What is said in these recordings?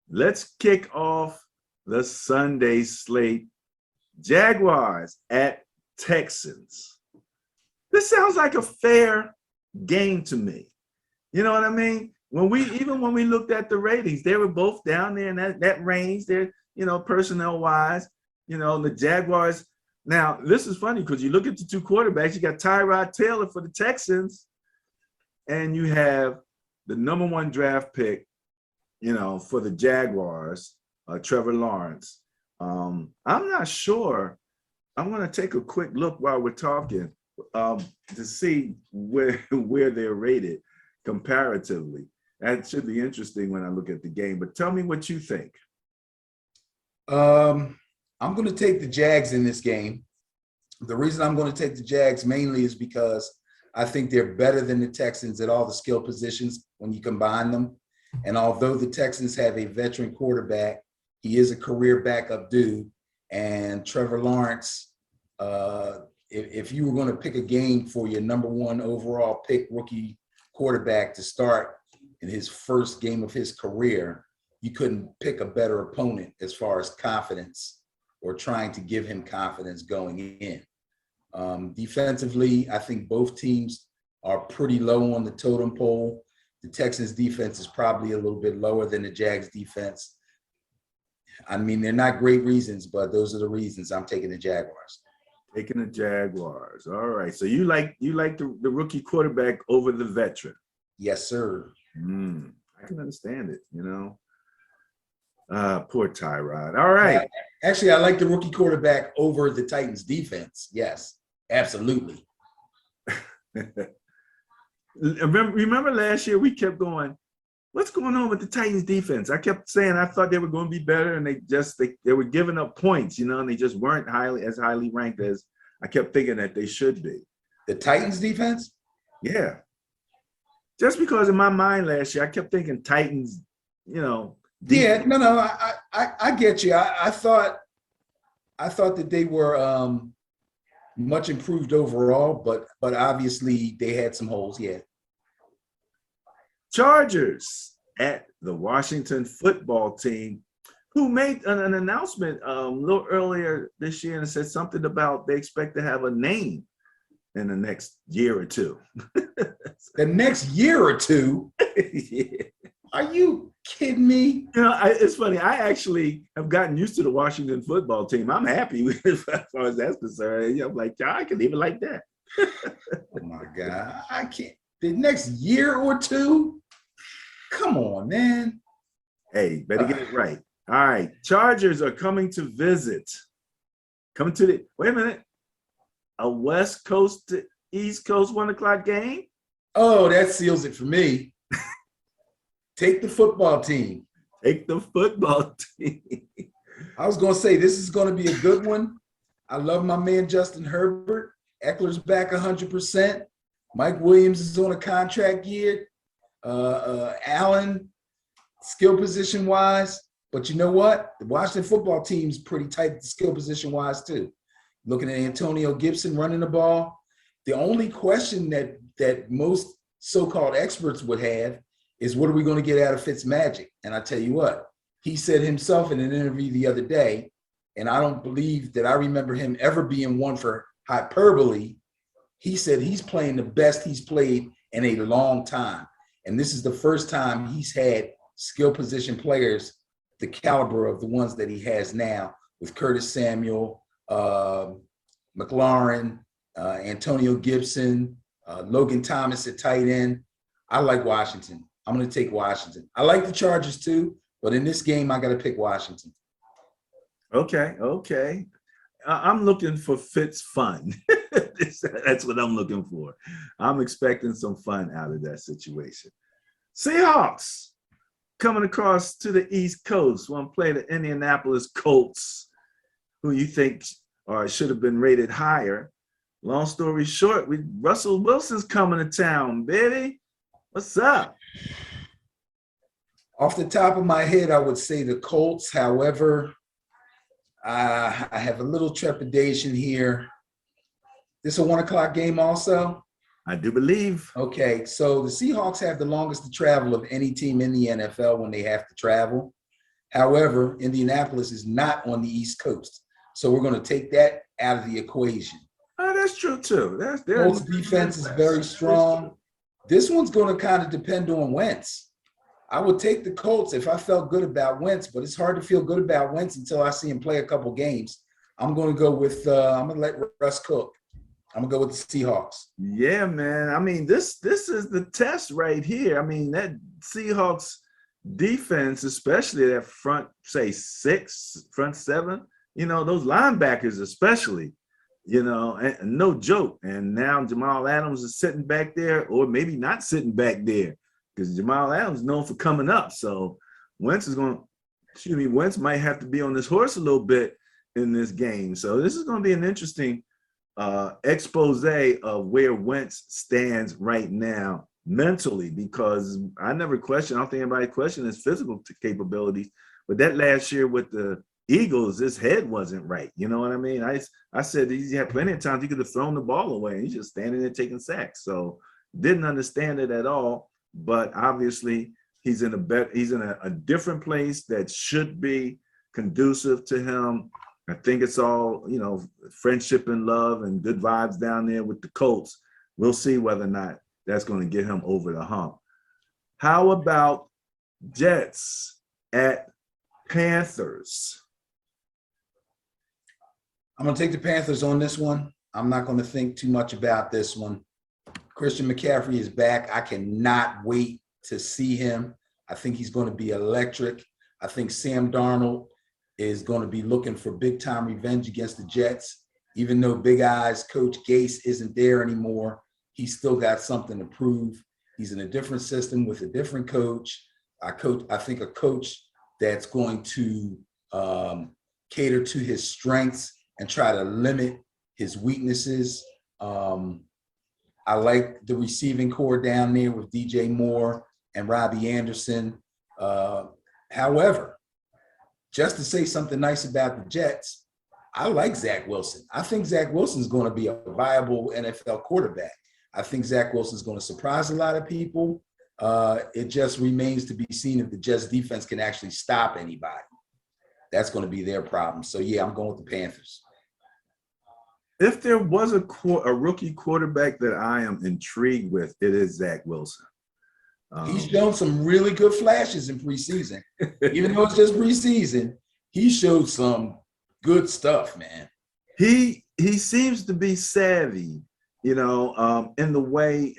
Let's kick off the Sunday slate. Jaguars at Texans. This sounds like a fair game to me. You know what I mean? When we looked at the ratings, they were both down there in that range there, personnel wise. The Jaguars. Now, this is funny because you look at the two quarterbacks, you got Tyrod Taylor for the Texans, and you have the number one draft pick, for the Jaguars, Trevor Lawrence. I'm not sure. I'm going to take a quick look while we're talking to see where they're rated comparatively. That should be interesting when I look at the game. But tell me what you think. I'm going to take the Jags in this game. The reason I'm going to take the Jags mainly is because I think they're better than the Texans at all the skill positions when you combine them. And although the Texans have a veteran quarterback, he is a career backup dude. And Trevor Lawrence, if you were going to pick a game for your number one overall pick rookie quarterback to start in his first game of his career, you couldn't pick a better opponent as far as confidence or trying to give him confidence going in. Defensively, I think both teams are pretty low on the totem pole. The Texans defense is probably a little bit lower than the Jags defense. I mean, they're not great reasons, but those are the reasons I'm taking the Jaguars. Taking the Jaguars. All right. So you like the rookie quarterback over the veteran? Yes, sir. I can understand it, Poor Tyrod. All right. Actually, I like the rookie quarterback over the Titans defense. Yes, absolutely. Remember last year we kept going, what's going on with the Titans defense? I kept saying I thought they were going to be better, and they were giving up points, and they just weren't highly ranked as I kept thinking that they should be. The Titans defense? Yeah. Just because in my mind last year I kept thinking Titans, defense. Yeah, no, I get you. I thought that they were much improved overall, but obviously they had some holes. Yeah. Chargers at the Washington football team, who made an announcement a little earlier this year and said something about they expect to have a name in the next year or two. The next year or two? Yeah. Are you kidding me? It's funny. I actually have gotten used to the Washington football team. I'm happy with as far as that's concerned. I'm like, I can leave it like that. Oh my God. I can't. The next year or two? Come on, man. Hey, better get it right. All right. Chargers are coming to visit. Wait a minute. A West Coast to East Coast 1 o'clock game? Oh, that seals it for me. Take the football team. Take the football team. I was going to say, this is going to be a good one. I love my man, Justin Herbert. Eckler's back 100%. Mike Williams is on a contract year. Allen, skill position wise. But you know what? The Washington football team's pretty tight skill position wise too. Looking at Antonio Gibson running the ball. The only question that most so-called experts would have is, what are we going to get out of Fitzmagic? And I tell you what, he said himself in an interview the other day, and I don't believe that I remember him ever being one for hyperbole. He said he's playing the best he's played in a long time. And this is the first time he's had skill position players the caliber of the ones that he has now with Curtis Samuel, McLaurin, Antonio Gibson, Logan Thomas at tight end. I like Washington. I'm going to take Washington. I like the Chargers too, but in this game, I got to pick Washington. Okay. I'm looking for Fitz fun. That's what I'm looking for. I'm expecting some fun out of that situation. Seahawks coming across to the East Coast. Want to play the Indianapolis Colts, who you think should have been rated higher. Long story short, Russell Wilson's coming to town, baby. What's up? Off the top of my head, I would say the Colts. However, I have a little trepidation here. This is a 1 o'clock game also? I do believe. Okay, so the Seahawks have the longest to travel of any team in the NFL when they have to travel. However, Indianapolis is not on the East Coast. So we're going to take that out of the equation. Oh, that's true too. Colts defense is very strong. This one's going to kind of depend on Wentz. I would take the Colts if I felt good about Wentz, but it's hard to feel good about Wentz until I see him play a couple games. I'm going to go with I'm going to let Russ cook. I'm going to go with the Seahawks. Yeah, man. I mean, this is the test right here. I mean, that Seahawks defense, especially that front, say front seven, those linebackers especially, and no joke. And now Jamal Adams is sitting back there, or maybe not sitting back there, because Jamal Adams is known for coming up. So Wentz might have to be on this horse a little bit in this game. So this is going to be an interesting expose of where Wentz stands right now mentally, because I don't think anybody questioned his physical capabilities, but that last year with the Eagles, his head wasn't right. You know what I mean? I said he had plenty of times he could have thrown the ball away, and he's just standing there taking sacks. So didn't understand it at all. But obviously he's in a different place that should be conducive to him. I think it's all, friendship and love and good vibes down there with the Colts. We'll see whether or not that's going to get him over the hump. How about Jets at Panthers? I'm going to take the Panthers on this one. I'm not going to think too much about this one. Christian McCaffrey is back. I cannot wait to see him. I think he's going to be electric. I think Sam Darnold is going to be looking for big-time revenge against the Jets. Even though Big Eyes Coach Gase isn't there anymore, he's still got something to prove. He's in a different system with a different coach. I think a coach that's going to cater to his strengths and try to limit his weaknesses. I like the receiving core down there with DJ Moore and Robbie Anderson. However, just to say something nice about the Jets, I like Zach Wilson. I think Zach Wilson is going to be a viable NFL quarterback. I think Zach Wilson is going to surprise a lot of people. It just remains to be seen if the Jets defense can actually stop anybody. That's going to be their problem. So, yeah, I'm going with the Panthers. If there was a rookie quarterback that I am intrigued with, it is Zach Wilson. He's shown some really good flashes in preseason. Even though it's just preseason, he showed some good stuff, man. He seems to be savvy, in the way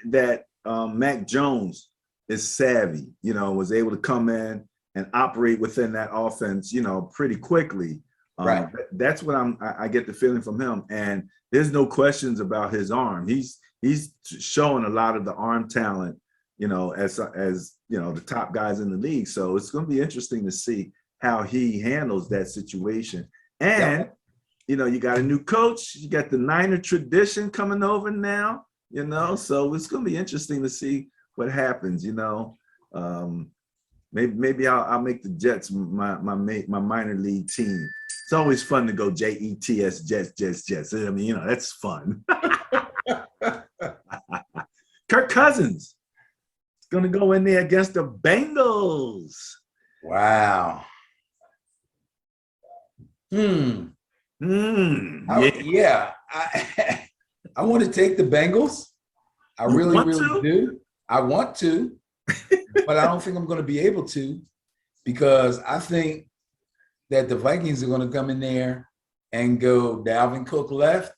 that Mac Jones is savvy, was able to come in and operate within that offense, pretty quickly. Right. That's what I get the feeling from him. And there's no questions about his arm. He's showing a lot of the arm talent, as the top guys in the league. So it's going to be interesting to see how he handles that situation. And, you got a new coach, you got the Niner tradition coming over now, so it's going to be interesting to see what happens, maybe I'll make the Jets my minor league team. It's always fun to go Jets, Jets. I mean, that's fun. Kirk Cousins is going to go in there against the Bengals. Wow. Yeah. I want to take the Bengals. I really do. I want to, but I don't think I'm going to be able to, because I think that the Vikings are going to come in there and go Dalvin Cook left,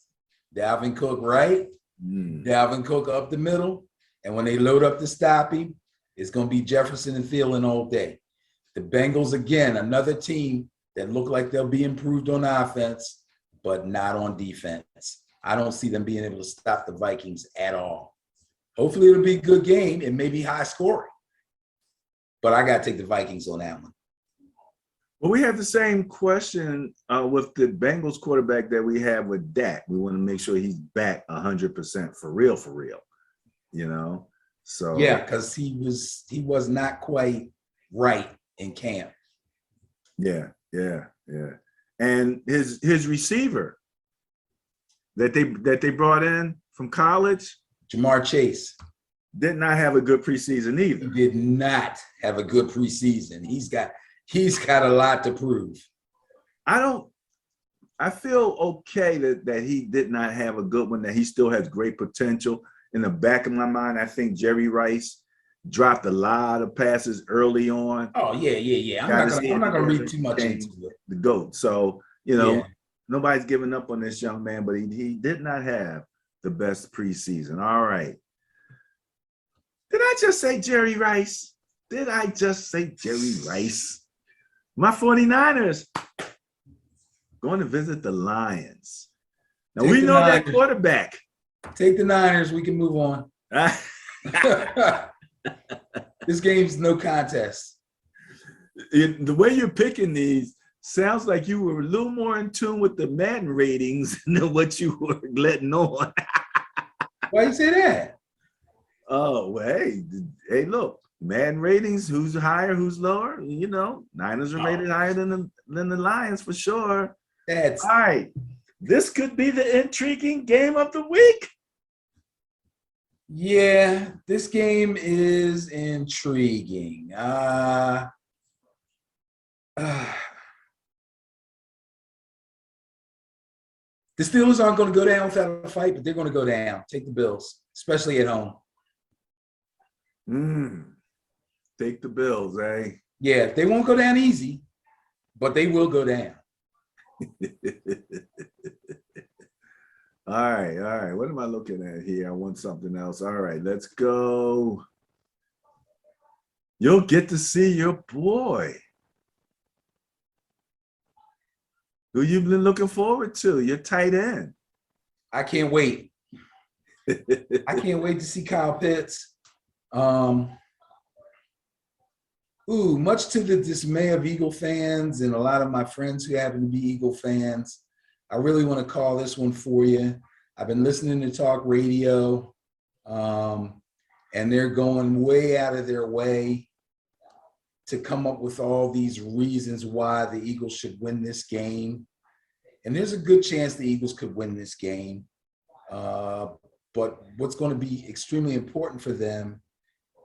Dalvin Cook right, Dalvin Cook up the middle. And when they load up to stop him, it's going to be Jefferson and Thielen all day. The Bengals, again, another team that look like they'll be improved on offense, but not on defense. I don't see them being able to stop the Vikings at all. Hopefully it'll be a good game and maybe high scoring. But I got to take the Vikings on that one. Well, we have the same question with the Bengals quarterback that we have with Dak. We want to make sure he's back 100% for real, So yeah, because he was not quite right in camp. Yeah. And his receiver that they brought in from college, Jamar Chase, did not have a good preseason either. He did not have a good preseason. He's got a lot to prove. I feel okay that he did not have a good one, that he still has great potential. In the back of my mind, I think Jerry Rice dropped a lot of passes early on. Oh, yeah. I'm not gonna read too much into it. The GOAT. So, Yeah. nobody's giving up on this young man, but he did not have the best preseason. All right. Did I just say Jerry Rice? Did I just say Jerry Rice? My 49ers going to visit the Lions. Now, we know that quarterback. Take the Niners. We can move on. This game's no contest. The way you're picking these sounds like you were a little more in tune with the Madden ratings than what you were letting on. Why you say that? Oh, well, hey, look, Madden ratings, who's higher, who's lower? Niners are rated higher than the Lions for sure. All right. This could be the intriguing game of the week. Yeah, this game is intriguing. The Steelers aren't going to go down without a fight, but they're going to go down. Take the Bills, especially at home. Take the Bills, eh? Yeah, they won't go down easy, but they will go down. All right. What am I looking at here? I want something else. All right, let's go. You'll get to see your boy, who you've been looking forward to, your tight end. I can't wait. I can't wait to see Kyle Pitts. Much to the dismay of Eagle fans and a lot of my friends who happen to be Eagle fans, I really want to call this one for you. I've been listening to talk radio, and they're going way out of their way to come up with all these reasons why the Eagles should win this game. And there's a good chance the Eagles could win this game. But what's going to be extremely important for them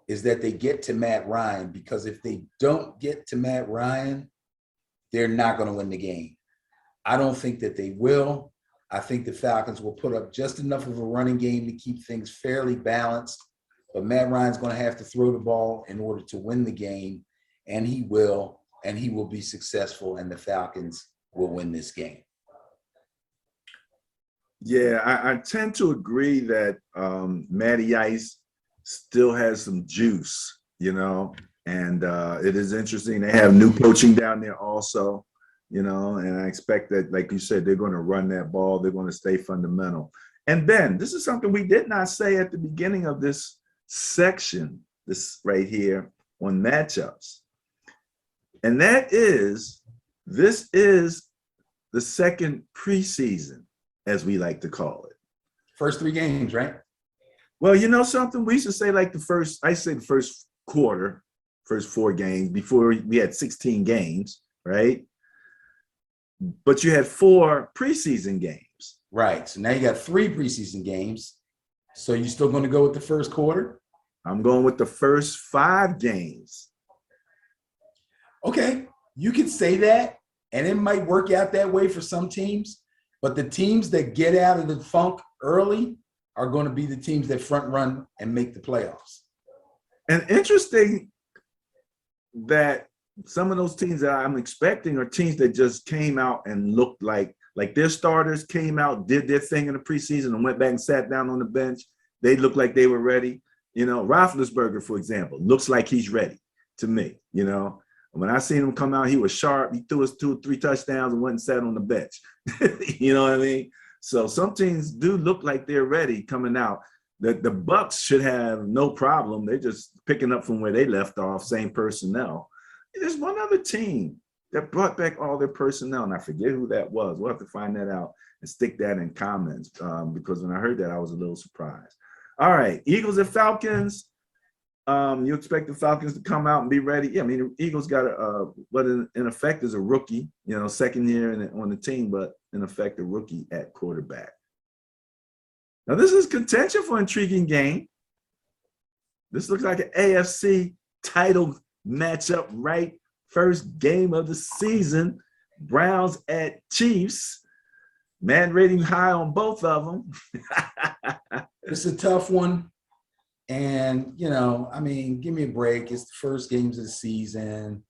is that they get to Matt Ryan, because if they don't get to Matt Ryan, they're not going to win the game. I don't think that they will. I think the Falcons will put up just enough of a running game to keep things fairly balanced, but Matt Ryan's going to have to throw the ball in order to win the game, and he will be successful, and the Falcons will win this game. Yeah, I tend to agree that Matty Ice still has some juice, and it is interesting. They have new coaching down there also, and I expect that, like you said, they're going to run that ball. They're going to stay fundamental. And Ben, this is something we did not say at the beginning of this section, this right here on matchups. And that is, this is the second preseason, as we like to call it. First 3 games, right? Well, something, we used to say like the first quarter, first 4 games, before we had 16 games, right? But you had 4 preseason games. Right. So now you got 3 preseason games. So you still going to go with the first quarter? I'm going with the first 5 games. Okay. You can say that, and it might work out that way for some teams. But the teams that get out of the funk early are going to be the teams that front run and make the playoffs. And interesting that some of those teams that I'm expecting are teams that just came out and looked like their starters came out, did their thing in the preseason, and went back and sat down on the bench. They looked like they were ready. Roethlisberger, for example, looks like he's ready to me. When I seen him come out, he was sharp. He threw us 2 or 3 touchdowns and went and sat on the bench. You know what I mean? So some teams do look like they're ready coming out. The Bucs should have no problem. They're just picking up from where they left off, same personnel. There's one other team that brought back all their personnel, and I forget who that was. We'll have to find that out and stick that in comments, because when I heard that, I was a little surprised. All right, Eagles and Falcons. You expect the Falcons to come out and be ready? Yeah, I mean, the Eagles got what in effect is a rookie, second year on the team, but in effect a rookie at quarterback. Now, this is contention for an intriguing game. This looks like an AFC title matchup right first game of the season. Browns at Chiefs. Man rating high on both of them. It's a tough one. And, I mean, give me a break. It's the first games of the season.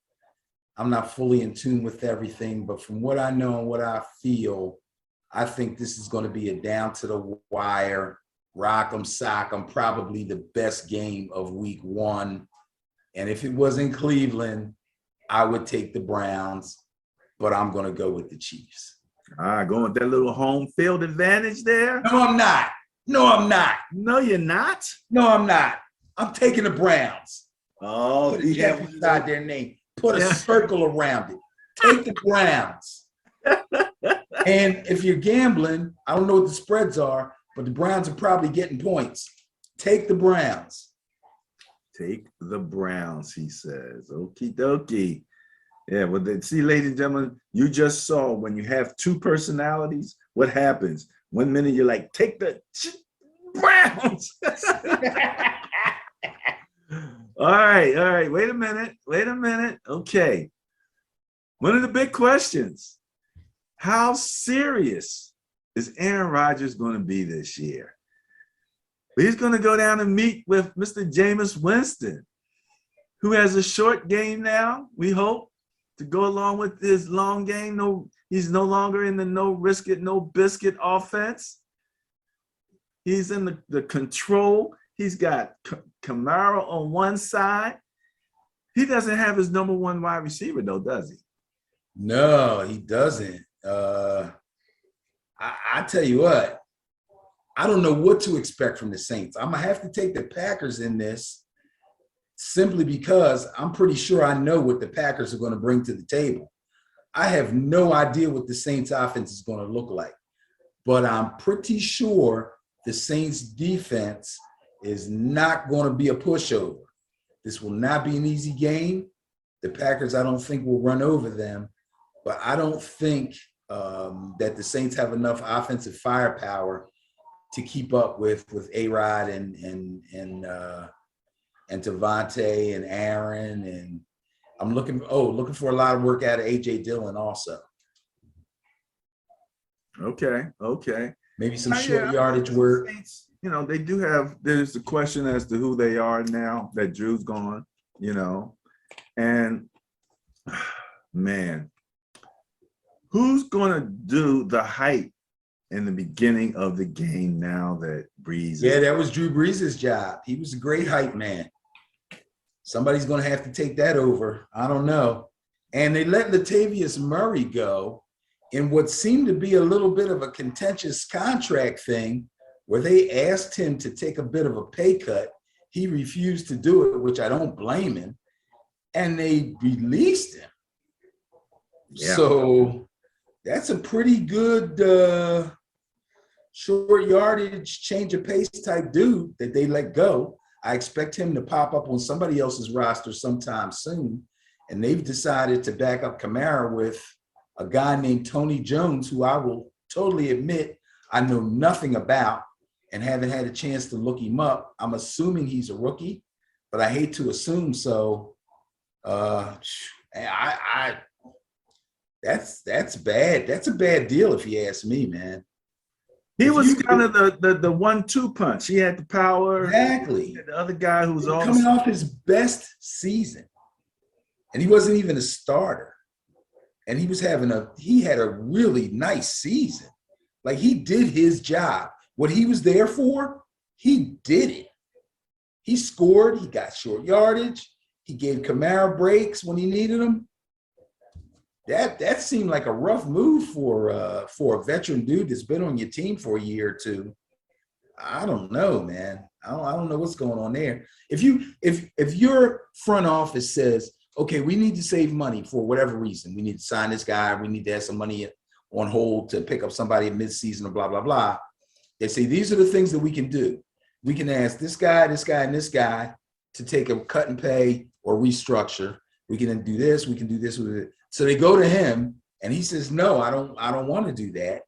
I'm not fully in tune with everything, but from what I know and what I feel, I think this is going to be a down to the wire, rock 'em, sock 'em, probably the best game of week one. And if it was in Cleveland, I would take the Browns, but I'm going to go with the Chiefs. All right, going with that little home field advantage there. No, I'm not. No, I'm not. No, you're not. No, I'm not. I'm taking the Browns. Oh, Put a F beside their name. Put a circle around it. Take the Browns. And if you're gambling, I don't know what the spreads are, but the Browns are probably getting points. Take the Browns. Take the Browns, he says. Okie dokie. Yeah, well, see, ladies and gentlemen, you just saw when you have two personalities, what happens. 1 minute you're like, take the Browns. All right. Wait a minute. Okay. One of the big questions. How serious is Aaron Rodgers going to be this year? He's going to go down and meet with Mr. Jameis Winston, who has a short game now, we hope, to go along with his long game. No, he's no longer in the no risk it, no biscuit offense. He's in the control. He's got Kamara on one side. He doesn't have his number one wide receiver, though, does he? No, he doesn't. I tell you what, I don't know what to expect from the Saints. I'm going to have to take the Packers in this simply because I'm pretty sure I know what the Packers are going to bring to the table. I have no idea what the Saints offense is going to look like, but I'm pretty sure the Saints defense is not going to be a pushover. This will not be an easy game. The Packers, I don't think, will run over them, but I don't think that the Saints have enough offensive firepower to keep up with A-Rod and Devontae and Aaron. And I'm looking for a lot of work out of A.J. Dillon also. Okay. Maybe some short yardage work. They do have, there's the question as to who they are now that Drew's gone, and man, who's going to do the hype in the beginning of the game now that Breeze? Yeah, that was Drew Brees' job. He was a great hype man. Somebody's going to have to take that over. I don't know. And they let Latavius Murray go in what seemed to be a little bit of a contentious contract thing where they asked him to take a bit of a pay cut. He refused to do it, which I don't blame him. And they released him. Yeah. So that's a pretty good short yardage, change of pace type dude that they let go. I expect him to pop up on somebody else's roster sometime soon. And they've decided to back up Kamara with a guy named Tony Jones, who I will totally admit I know nothing about and haven't had a chance to look him up. I'm assuming he's a rookie, but I hate to assume so. That's bad. That's a bad deal if you ask me, man. He was kind of the 1-2 punch. He had the power. Exactly. The other guy who's also coming off his best season, and he wasn't even a starter. And he had a really nice season. Like, he did his job. What he was there for, he did it. He scored. He got short yardage. He gave Kamara breaks when he needed them. That seemed like a rough move for a veteran dude that's been on your team for a year or two. I don't know, man. I don't know what's going on there. If your front office says, okay, we need to save money for whatever reason, we need to sign this guy, we need to have some money on hold to pick up somebody at midseason or blah, blah, blah. They say, these are the things that we can do. We can ask this guy, and this guy to take a cut and pay or restructure. We can do this. We can do this with it. So they go to him, and he says, "No, I don't want to do that."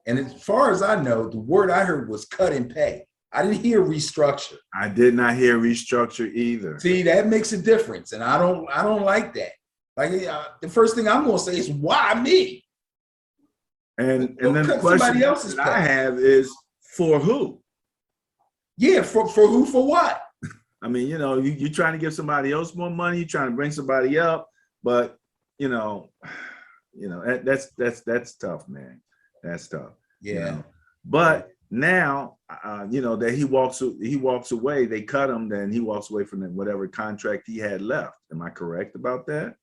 And as far as I know, the word I heard was cut and pay. I didn't hear restructure. I did not hear restructure either. See, that makes a difference, and I don't like that. Like the first thing I'm going to say is, why me? And Go then the cut somebody question else's that I pay. have is, for who? Yeah, for who, for what? I mean, you're trying to give somebody else more money, you're trying to bring somebody up, but that's tough, man. That's tough. Yeah. But now, that he walks away, they cut him, then he walks away from whatever contract he had left. Am I correct about that?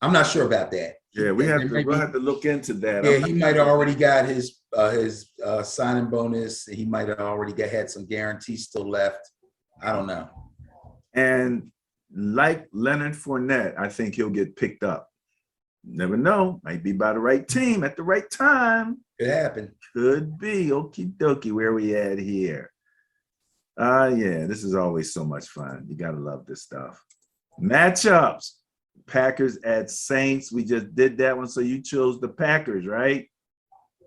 I'm not sure about that. Yeah, we'll have to look into that. Yeah, he might have already got his signing bonus. He might have already had some guarantees still left. I don't know. And like Leonard Fournette, I think he'll get picked up. Never know. Might be by the right team at the right time. Could happen. Could be. Okie dokie. Where we at here? Yeah, this is always so much fun. You gotta love this stuff. Matchups. Packers at Saints. We just did that one, so you chose the Packers, right?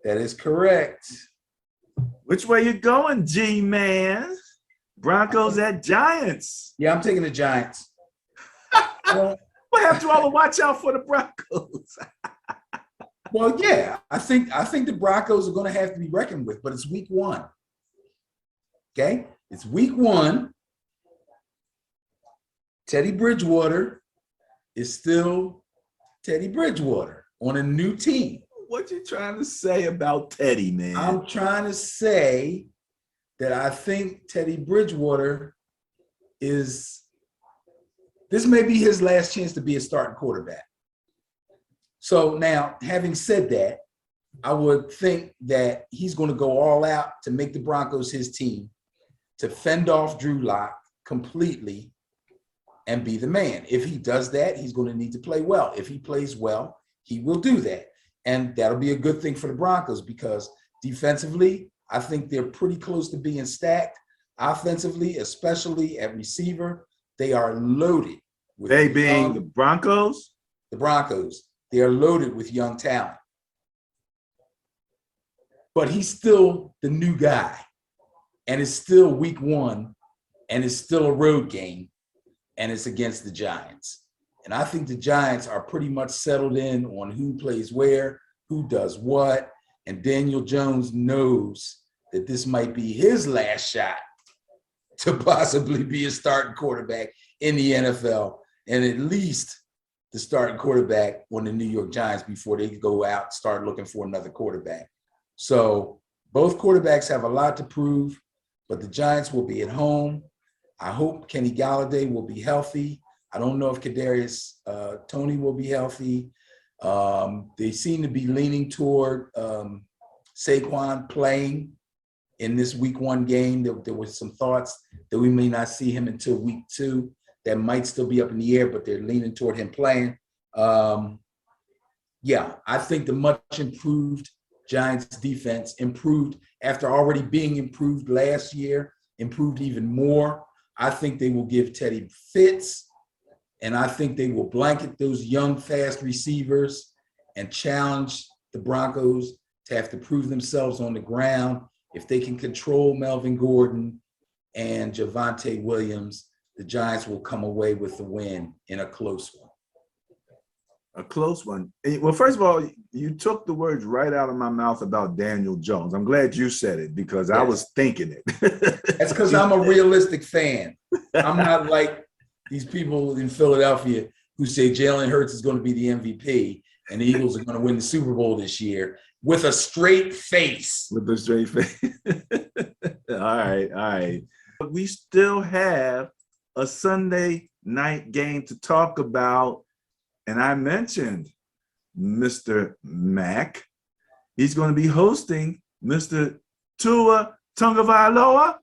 That is correct. Which way you going, G-Man? Broncos at Giants. Yeah, I'm taking the Giants. What happened to all the watch out for the Broncos? Well, yeah, I think the Broncos are going to have to be reckoned with, but it's week 1. Okay? It's week 1. Teddy Bridgewater is still Teddy Bridgewater on a new team. What you trying to say about Teddy, man? I'm trying to say that I think Teddy Bridgewater this may be his last chance to be a starting quarterback. So now, having said that, I would think that he's going to go all out to make the Broncos his team, to fend off Drew Lock completely and be the man. If he does that, he's going to need to play well. If he plays well, he will do that. And that'll be a good thing for the Broncos because defensively, I think they're pretty close to being stacked. Offensively, especially at receiver, they are loaded. They being the Broncos? The Broncos. They are loaded with young talent. But he's still the new guy. And it's still week 1. And it's still a road game. And it's against the Giants. And I think the Giants are pretty much settled in on who plays where, who does what. And Daniel Jones knows that this might be his last shot to possibly be a starting quarterback in the NFL, and at least the starting quarterback on the New York Giants before they go out and start looking for another quarterback. So both quarterbacks have a lot to prove, but the Giants will be at home. I hope Kenny Galladay will be healthy. I don't know if Kadarius Toney will be healthy. They seem to be leaning toward Saquon playing in this week 1 game. There was some thoughts that we may not see him until week 2. That might still be up in the air, but they're leaning toward him playing. Yeah, I think the much improved Giants defense improved after already being improved last year, improved even more. I think they will give Teddy fits, and I think they will blanket those young, fast receivers and challenge the Broncos to have to prove themselves on the ground. If they can control Melvin Gordon and Javonte Williams, the Giants will come away with the win in a close one. A close one. Well, first of all, you took the words right out of my mouth about Daniel Jones. I'm glad you said it because I was thinking it. That's because I'm a realistic fan. I'm not like these people in Philadelphia who say Jalen Hurts is going to be the MVP and the Eagles are going to win the Super Bowl this year with a straight face. With a straight face. All right. But we still have a Sunday night game to talk about. And I mentioned Mr. Mack. He's going to be hosting Mr. Tua Tagovailoa.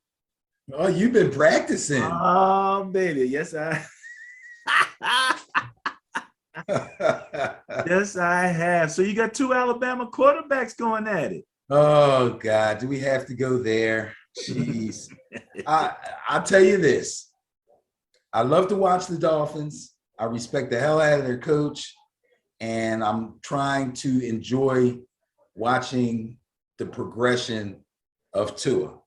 Oh, you've been practicing. Oh, baby. Yes, yes, I have. So you got 2 Alabama quarterbacks going at it. Oh, God. Do we have to go there? Jeez. I'll tell you this. I love to watch the Dolphins. I respect the hell out of their coach, and I'm trying to enjoy watching the progression of Tua.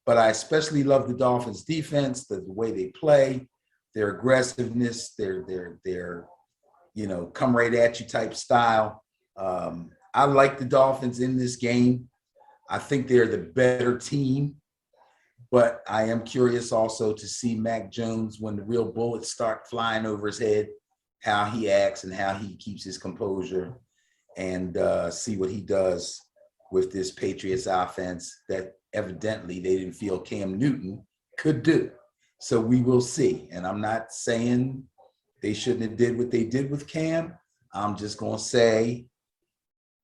but I especially love the Dolphins defense, the way they play, their aggressiveness, their come right at you type style. I like the Dolphins in this game. I think they're the better team, but I am curious also to see Mac Jones when the real bullets start flying over his head, how he acts and how he keeps his composure, and see what he does with this Patriots offense that evidently they didn't feel Cam Newton could do. So we will see. And I'm not saying they shouldn't have did what they did with Cam. I'm just going to say,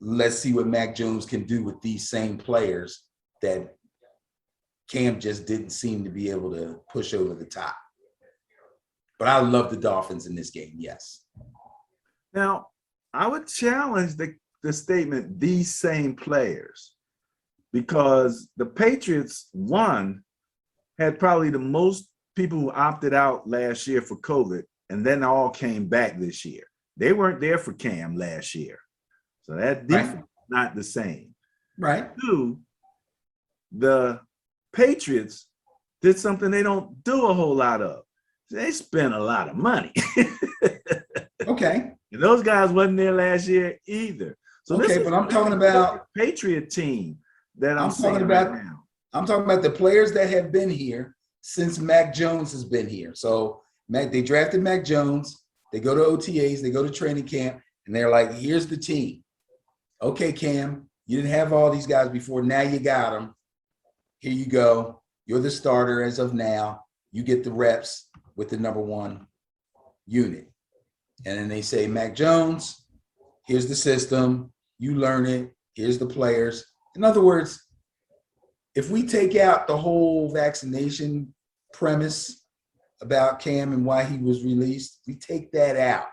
let's see what Mac Jones can do with these same players that Cam just didn't seem to be able to push over the top. But I love the Dolphins in this game, yes. Now, I would challenge the statement, these same players, because the Patriots, one, had probably the most people who opted out last year for COVID, and then all came back this year. They weren't there for Cam last year. So that defense is not the same. Right. Two, the Patriots did something they don't do a whole lot of. They spent a lot of money. Okay. And those guys wasn't there last year either. So okay, but I'm talking about Patriot team that I'm talking about right now. I'm talking about the players that have been here since Mac Jones has been here. So they drafted Mac Jones, they go to OTAs, they go to training camp, and they're like, here's the team. Okay, Cam, you didn't have all these guys before. Now you got them. Here you go. You're the starter as of now. You get the reps with the number one unit. And then they say, Mac Jones, here's the system. You learn it. Here's the players. In other words, if we take out the whole vaccination premise about Cam and why he was released, we take that out.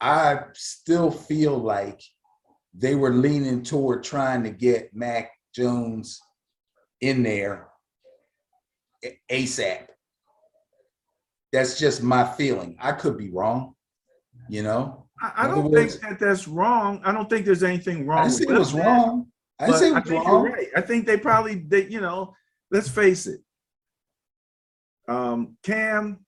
I still feel like they were leaning toward trying to get Mac Jones in there ASAP. That's just my feeling. I could be wrong, I don't think that's wrong. I don't think there's anything wrong. I didn't say it was wrong. I didn't say it was wrong. You're right. I think they probably, let's face it. Cam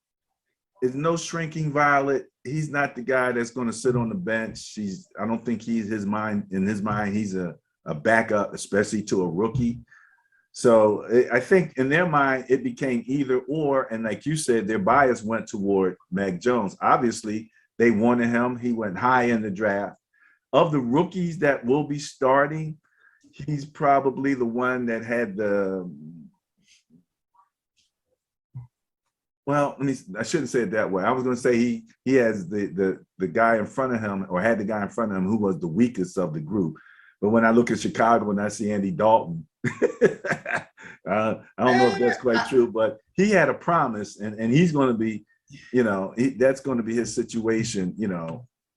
is no shrinking violet. He's not the guy that's going to sit on the bench. I don't think in his mind, he's a backup, especially to a rookie. So I think in their mind, it became either or. And like you said, their bias went toward Mac Jones. Obviously, they wanted him. He went high in the draft. Of the rookies that will be starting, he's probably the one that had I shouldn't say it that way. I was going to say he has the guy in front of him, or had the guy in front of him who was the weakest of the group. But when I look at Chicago and I see Andy Dalton, I don't know if that's quite true, but he had a promise, and he's going to be, that's going to be his situation.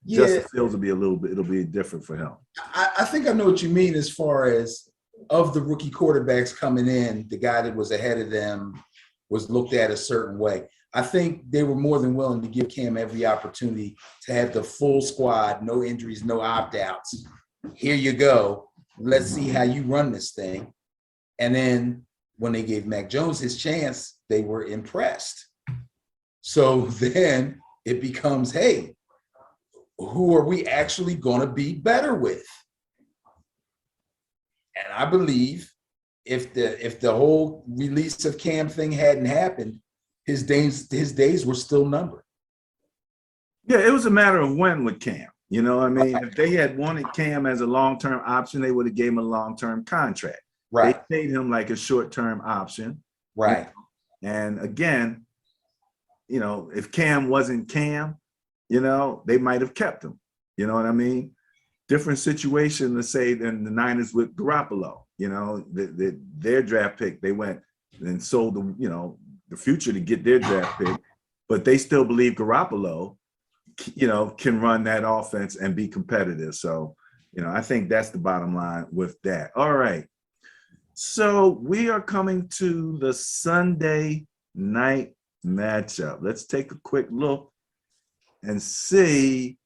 Justin Fields will be it'll be different for him. I think I know what you mean as far as of the rookie quarterbacks coming in, the guy that was ahead of them was looked at a certain way. I think they were more than willing to give Cam every opportunity to have the full squad, no injuries, no opt-outs. Here you go. Let's see how you run this thing. And then when they gave Mac Jones his chance, they were impressed. So then it becomes, hey, who are we actually going to be better with? And I believe if the whole release of Cam thing hadn't happened, his days were still numbered. Yeah, it was a matter of when with Cam. You know what I mean? If they had wanted Cam as a long-term option, they would have gave him a long-term contract. Right. They paid him like a short-term option. Right. And again, if Cam wasn't Cam, they might have kept him. You know what I mean? Different situation, let's say, than the Niners with Garoppolo. Their draft pick, they went and sold the future to get their draft pick, but they still believe Garoppolo, can run that offense and be competitive. So, I think that's the bottom line with that. All right. So we are coming to the Sunday night matchup. Let's take a quick look and see.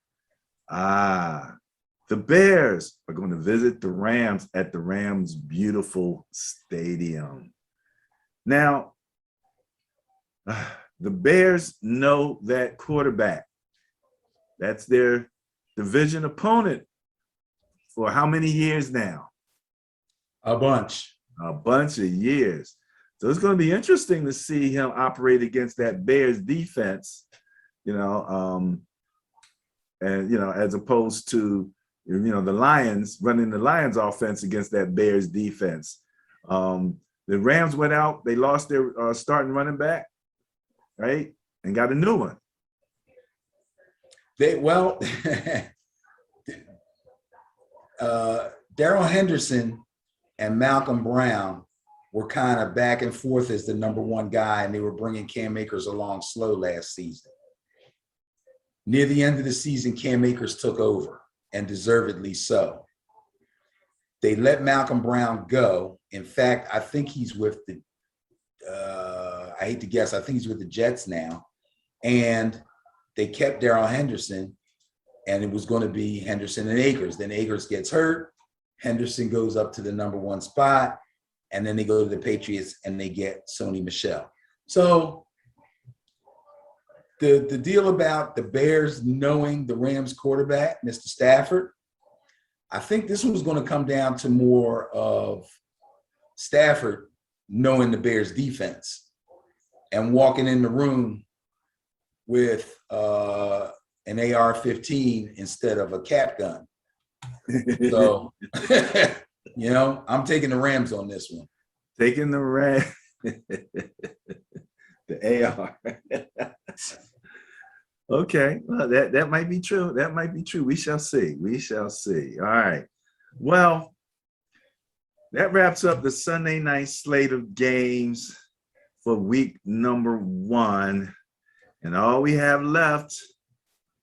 The Bears are going to visit the Rams at the Rams' beautiful stadium. Now, the Bears know that quarterback. That's their division opponent for how many years now? A bunch. A bunch of years. So it's going to be interesting to see him operate against that Bears defense, and as opposed to the Lions running the Lions offense against that Bears defense. The Rams went out; they lost their starting running back, right, and got a new one. Darrell Henderson and Malcolm Brown were kind of back and forth as the number one guy, and they were bringing Cam Akers along slow last season. Near the end of the season, Cam Akers took over, and deservedly so. They let Malcolm Brown go. In fact, I think he's with the I hate to guess, I think he's with the Jets now. And they kept Darrell Henderson, and it was going to be Henderson and Akers. Then Akers gets hurt. Henderson goes up to the number one spot, and then they go to the Patriots and they get Sony Michel. So the deal about the Bears knowing the Rams quarterback, Mr. Stafford, I think this was going to come down to more of Stafford knowing the Bears defense and walking in the room with an AR-15 instead of a cap gun. So, I'm taking the Rams on this one. Taking the Rams, the AR. Okay, well, that might be true. That might be true. We shall see. We shall see. All right. Well, that wraps up the Sunday night slate of games for week number 1. And all we have left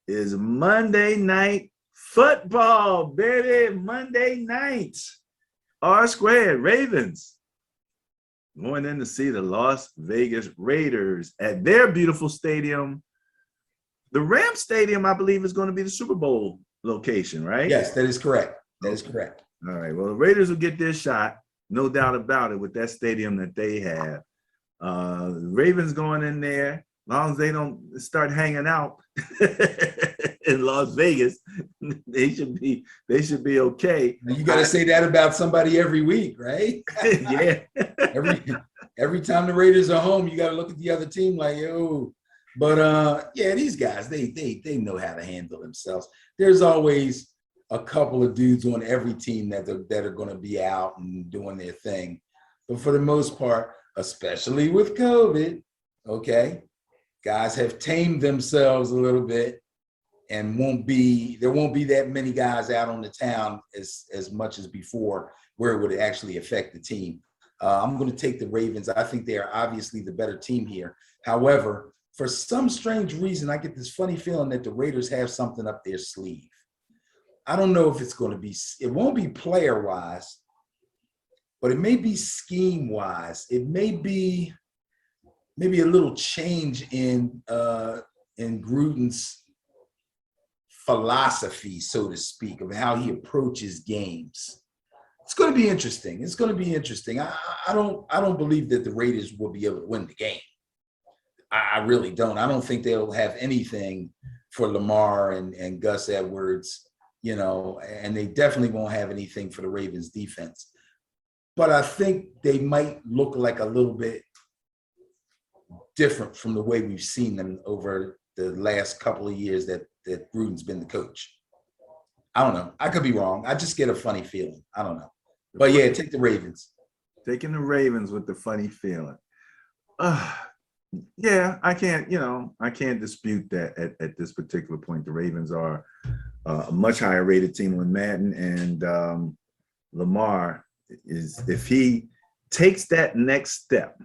is Monday night football, baby. Monday night. R-squared, Ravens. Going in to see the Las Vegas Raiders at their beautiful stadium. The Rams Stadium, I believe, is going to be the Super Bowl location, right? Yes, that is correct. That is correct. All right. Well, the Raiders will get their shot, no doubt about it, with that stadium that they have. The Ravens going in there, as long as they don't start hanging out in Las Vegas, they should be okay. You got to say that about somebody every week, right? Yeah. every time the Raiders are home, you got to look at the other team like, yo. But these guys, they know how to handle themselves. There's always a couple of dudes on every team that are going to be out and doing their thing. But for the most part, especially with COVID, okay, guys have tamed themselves a little bit, and there won't be that many guys out on the town as much as before, where it would actually affect the team. I'm going to take the Ravens. I think they are obviously the better team here. However, for some strange reason, I get this funny feeling that the Raiders have something up their sleeve. I don't know if it won't be player-wise, but it may be scheme-wise. It may be maybe a little change in Gruden's philosophy, so to speak, of how he approaches games. It's going to be interesting. It's going to be interesting. I don't believe that the Raiders will be able to win the game. I really don't. I don't think they'll have anything for Lamar and Gus Edwards, and they definitely won't have anything for the Ravens defense. But I think they might look like a little bit different from the way we've seen them over the last couple of years that Gruden's been the coach. I don't know. I could be wrong. I just get a funny feeling. I don't know. But yeah, take the Ravens. Taking the Ravens with the funny feeling. Yeah, I can't dispute that at this particular point. The Ravens are a much higher rated team on Madden, and Lamar is, if he takes that next step,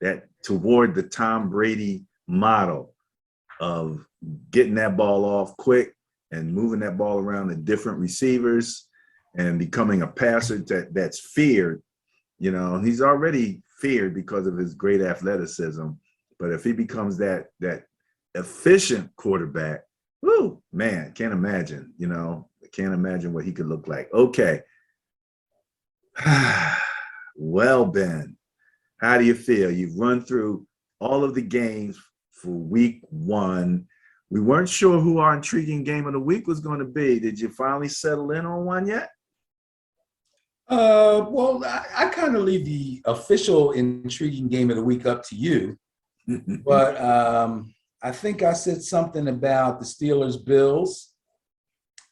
that toward the Tom Brady model of getting that ball off quick and moving that ball around to different receivers and becoming a passer that's feared. He's already feared because of his great athleticism, but if he becomes that efficient quarterback, whoo, man, can't imagine, can't imagine what he could look like. Okay. Well, Ben, How do you feel? You've run through all of the games for week 1. We weren't sure who our intriguing game of the week was going to be. Did you finally settle in on one yet? Well, I kind of leave the official intriguing game of the week up to you, but I think I said something about the Steelers Bills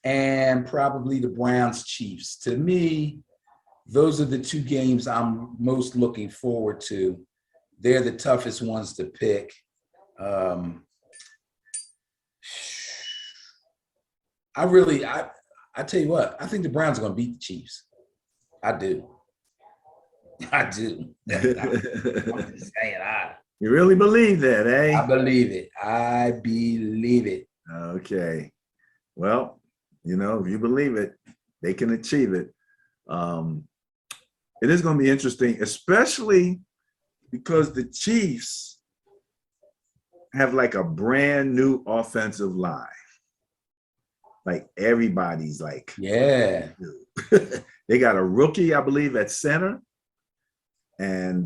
and probably the Browns Chiefs. To me, those are the 2 games I'm most looking forward to. They're the toughest ones to pick. I tell you what, I think the Browns are going to beat the Chiefs. I do. I'm just saying, You really believe that, eh? I believe it. I believe it. Okay. Well, if you believe it, they can achieve it. It is going to be interesting, especially because the Chiefs have like a brand new offensive line. Like everybody's like, yeah. They got a rookie, I believe, at center. And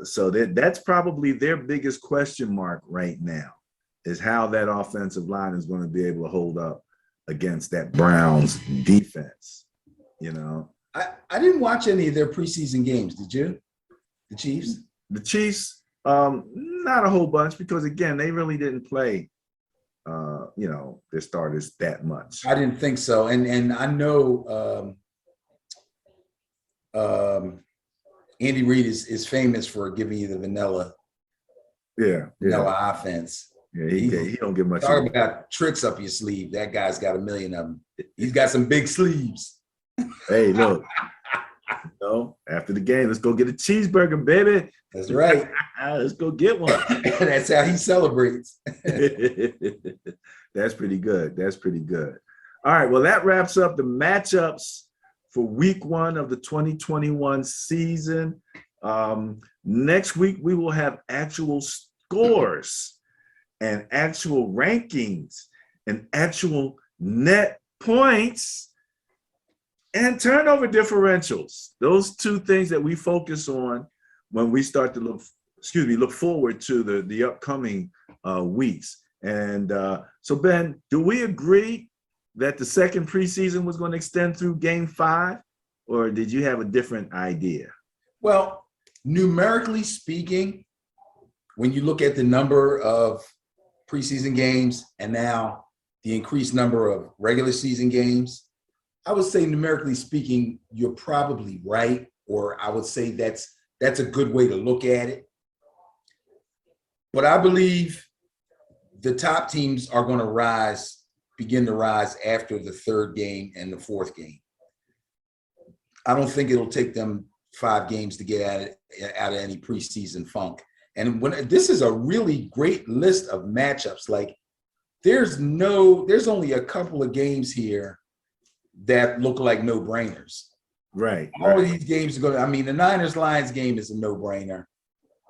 so that's probably their biggest question mark right now, is how that offensive line is going to be able to hold up against that Browns defense. I didn't watch any of their preseason games. Did you? The Chiefs? The Chiefs, not a whole bunch, because again, they really didn't play their starters that much. I didn't think so. And I know Andy Reid is famous for giving you the vanilla offense. Yeah, he don't get much. Talk about tricks up your sleeve. That guy's got a million of them. He's got some big sleeves. Hey, look. After the game, let's go get a cheeseburger, baby. That's right. Let's go get one. That's how he celebrates. That's pretty good. That's pretty good. All right. Well, that wraps up the matchups for week 1 of the 2021 season. Next week, we will have actual scores and actual rankings and actual net points and turnover differentials. Those 2 things that we focus on when we start to look forward to the upcoming weeks. And so, Ben, do we agree that the second preseason was going to extend through game 5, or did you have a different idea? Well, numerically speaking, when you look at the number of preseason games and now the increased number of regular season games, I would say numerically speaking, you're probably right, or I would say that's a good way to look at it. But I believe the top teams are going to begin to rise after the 3rd game and the 4th game. I don't think it'll take them 5 games to get out of any preseason funk. And this is a really great list of matchups. Like there's only a couple of games here that look like no-brainers. Right. All of these games are going to, the Niners-Lions game is a no-brainer.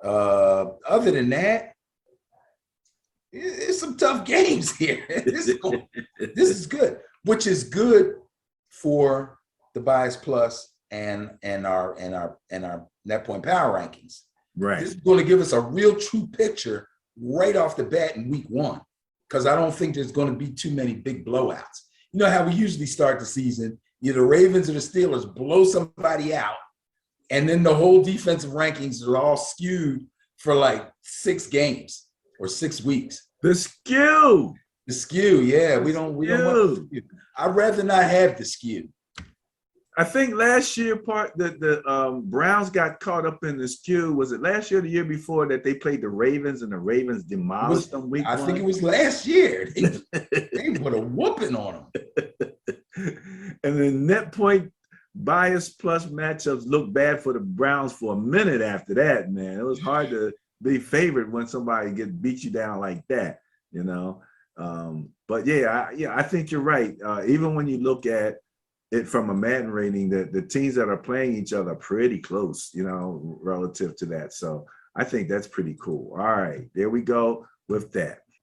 Other than that, it's some tough games here. This is good, which is good for the Bias Plus and our net point power rankings. Right. This is going to give us a real true picture right off the bat in week 1, because I don't think there's going to be too many big blowouts. You know how we usually start the season, either Ravens or the Steelers blow somebody out, and then the whole defensive rankings are all skewed for like 6 games or 6 weeks. The skew, yeah. We don't want the skew. I'd rather not have the skew. I think last year the Browns got caught up in the skew. Was it last year or the year before that they played the Ravens and the Ravens demolished them week 1? I think it was last year. They put a whooping on them. And the net point bias plus matchups looked bad for the Browns for a minute after that, man. It was hard to be favored when somebody beat you down like that, But I think you're right. Even when you look at it from a Madden rating, the teams that are playing each other are pretty close, relative to that. So I think that's pretty cool. All right, there we go with that.